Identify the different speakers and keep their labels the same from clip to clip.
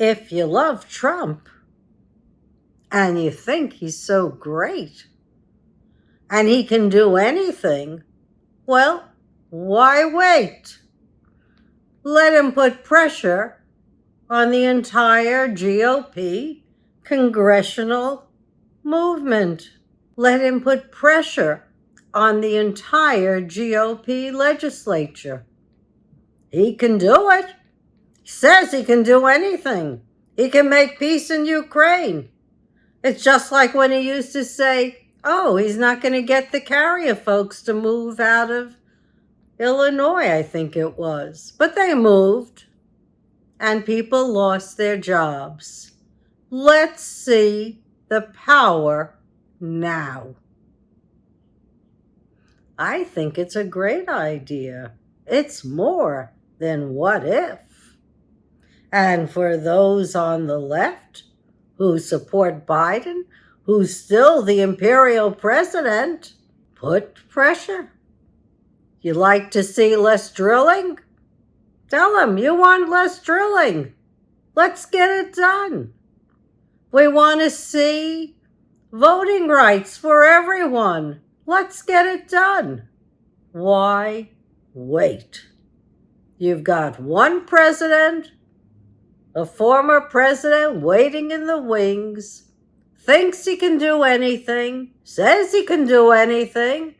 Speaker 1: If you love Trump and you think he's so great and he can do anything, well, why wait? Let him put pressure on the entire GOP congressional movement. Let him put pressure on the entire GOP legislature. He can do it. He says he can do anything. He can make peace in Ukraine. It's just like when he used to say, oh, he's not going to get the carrier folks to move out of Illinois, I think it was. But they moved, and people lost their jobs. Let's see the power now. I think it's a great idea. It's more than what if. And for those on the left who support Biden, who's still the imperial president, put pressure. You like to see less drilling? Tell them you want less drilling. Let's get it done. We want to see voting rights for everyone. Let's get it done. Why wait? You've got one president, a former president waiting in the wings, thinks he can do anything, says he can do anything,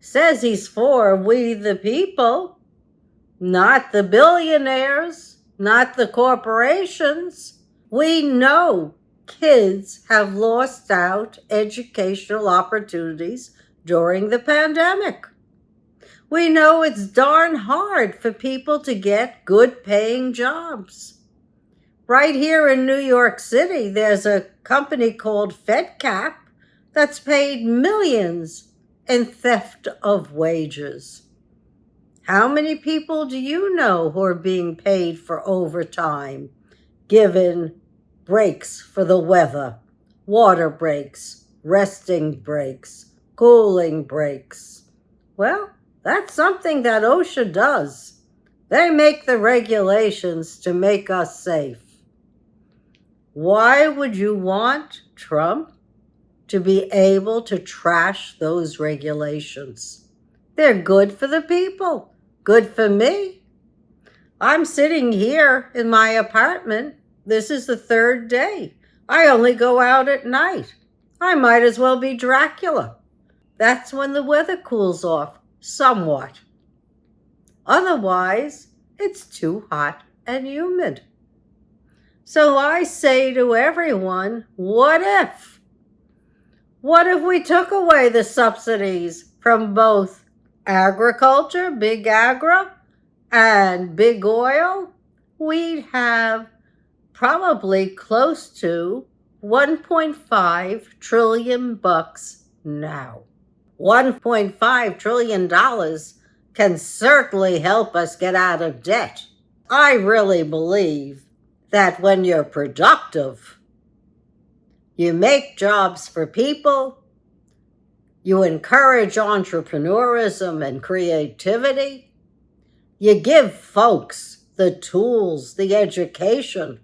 Speaker 1: says he's for we the people, not the billionaires, not the corporations. We know kids have lost out educational opportunities during the pandemic. We know it's darn hard for people to get good paying jobs. Right here in New York City, there's a company called FedCap that's paid millions in theft of wages. How many people do you know who are being paid for overtime, given breaks for the weather, water breaks, resting breaks, cooling breaks? Well, that's something that OSHA does. They make the regulations to make us safe. Why would you want Trump to be able to trash those regulations? They're good for the people, good for me. I'm sitting here in my apartment. This is the third day. I only go out at night. I might as well be Dracula. That's when the weather cools off somewhat. Otherwise, it's too hot and humid. So I say to everyone, what if? What if we took away the subsidies from both agriculture, big agri, and big oil? We'd have probably close to $1.5 trillion now. $1.5 trillion can certainly help us get out of debt. I really believe that when you're productive, you make jobs for people, you encourage entrepreneurism and creativity, you give folks the tools, the education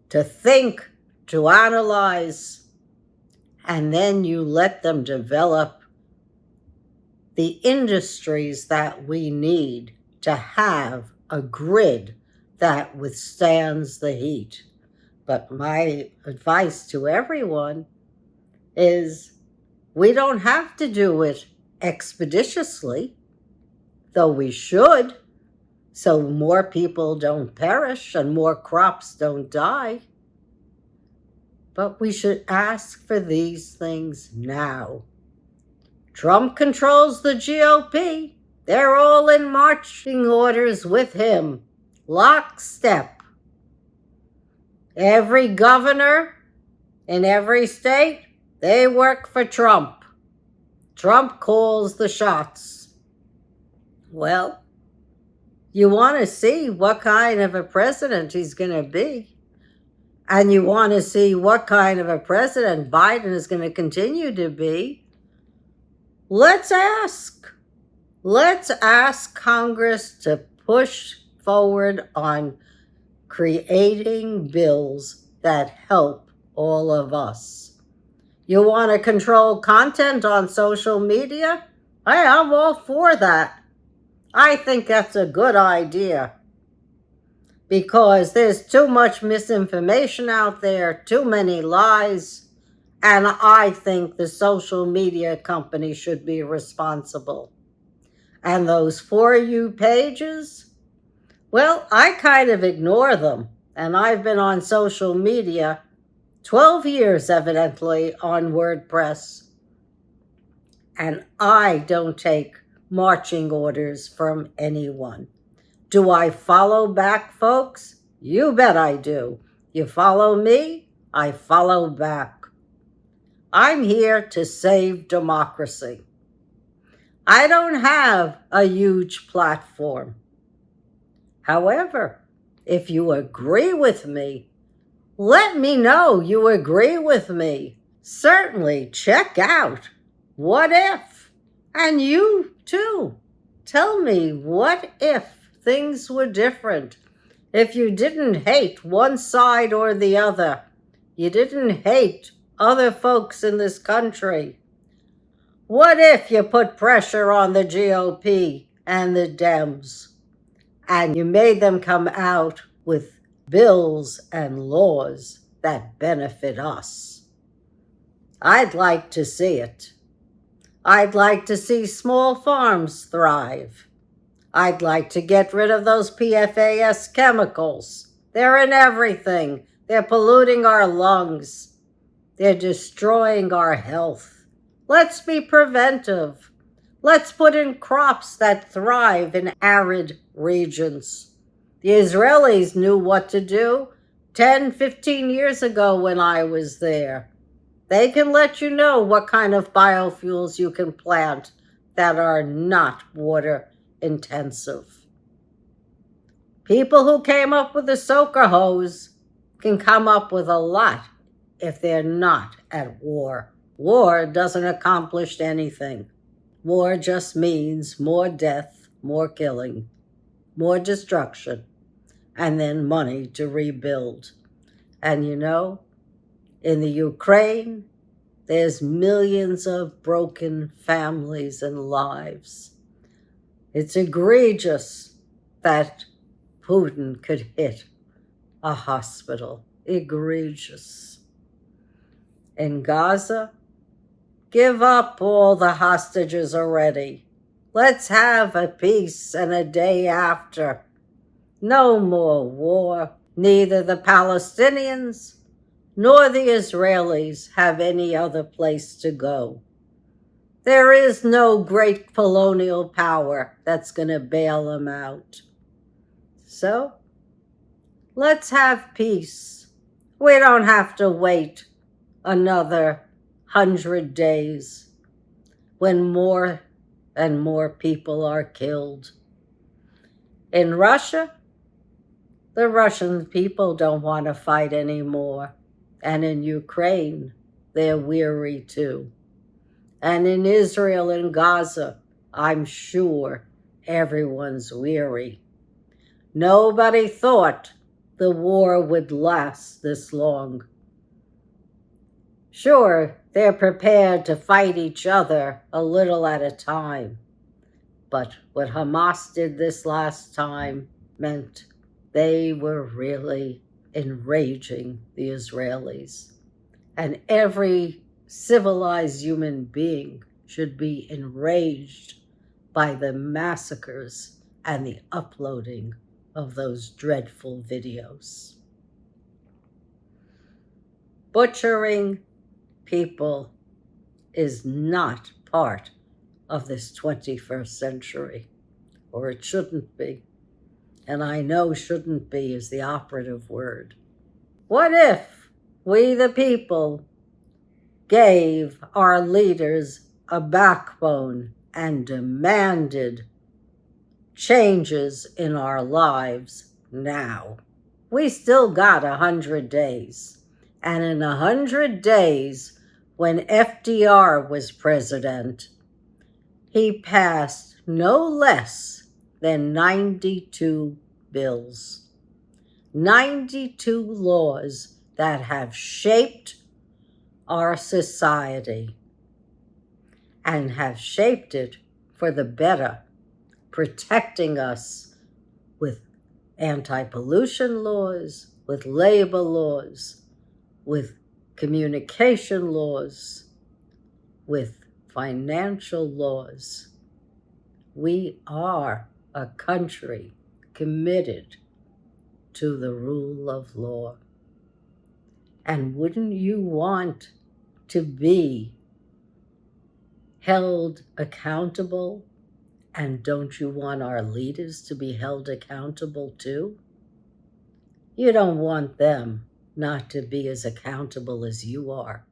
Speaker 1: to think, to analyze, and then you let them develop the industries that we need to have a grid that withstands the heat. But my advice to everyone is we don't have to do it expeditiously, though we should, so more people don't perish and more crops don't die. But we should ask for these things now. Trump controls the GOP. They're all in marching orders with him. Lockstep. Every governor in every state, they work for Trump. Trump calls the shots. Well, you want to see what kind of a president he's going to be. And you want to see what kind of a president Biden is going to continue to be. Let's ask. Let's ask Congress to push forward on creating bills that help all of us. You want to control content on social media? Hey, I'm all for that. I think that's a good idea because there's too much misinformation out there, too many lies, and I think the social media company should be responsible. And those For You pages, well, I kind of ignore them, and I've been on social media 12 years, evidently, on WordPress, and I don't take marching orders from anyone. Do I follow back, folks? You bet I do. You follow me, I follow back. I'm here to save democracy. I don't have a huge platform. However, if you agree with me, let me know you agree with me. Certainly check out What If? And you too. Tell me, what if things were different? If you didn't hate one side or the other, you didn't hate other folks in this country. What if you put pressure on the GOP and the Dems, and you made them come out with bills and laws that benefit us? I'd like to see it. I'd like to see small farms thrive. I'd like to get rid of those PFAS chemicals. They're in everything. They're polluting our lungs. They're destroying our health. Let's be preventive. Let's put in crops that thrive in arid regions. The Israelis knew what to do 10, 15 years ago when I was there. They can let you know what kind of biofuels you can plant that are not water intensive. People who came up with the soaker hose can come up with a lot if they're not at war. War doesn't accomplish anything. War just means more death, more killing, more destruction, and then money to rebuild. And you know, in the Ukraine, there's millions of broken families and lives. It's egregious that Putin could hit a hospital. Egregious. In Gaza, give up all the hostages already. Let's have a peace and a day after. No more war. Neither the Palestinians nor the Israelis have any other place to go. There is no great colonial power that's going to bail them out. So, let's have peace. We don't have to wait another 100 days when more and more people are killed. In Russia, the Russian people don't want to fight anymore. And in Ukraine, they're weary too. And in Israel and Gaza, I'm sure everyone's weary. Nobody thought the war would last this long. Sure, they're prepared to fight each other a little at a time. But what Hamas did this last time meant they were really enraging the Israelis. And every civilized human being should be enraged by the massacres and the uploading of those dreadful videos. Butchering people is not part of this 21st century, or it shouldn't be. And I know shouldn't be is the operative word. What if we, the people, gave our leaders a backbone and demanded changes in our lives now? We still got 100 days. And in 100 days, when FDR was president, he passed no less than 92 bills. 92 laws that have shaped our society and have shaped it for the better, protecting us with anti-pollution laws, with labor laws, with communication laws, with financial laws. We are a country committed to the rule of law. And wouldn't you want to be held accountable? And don't you want our leaders to be held accountable too? You don't want them not to be as accountable as you are.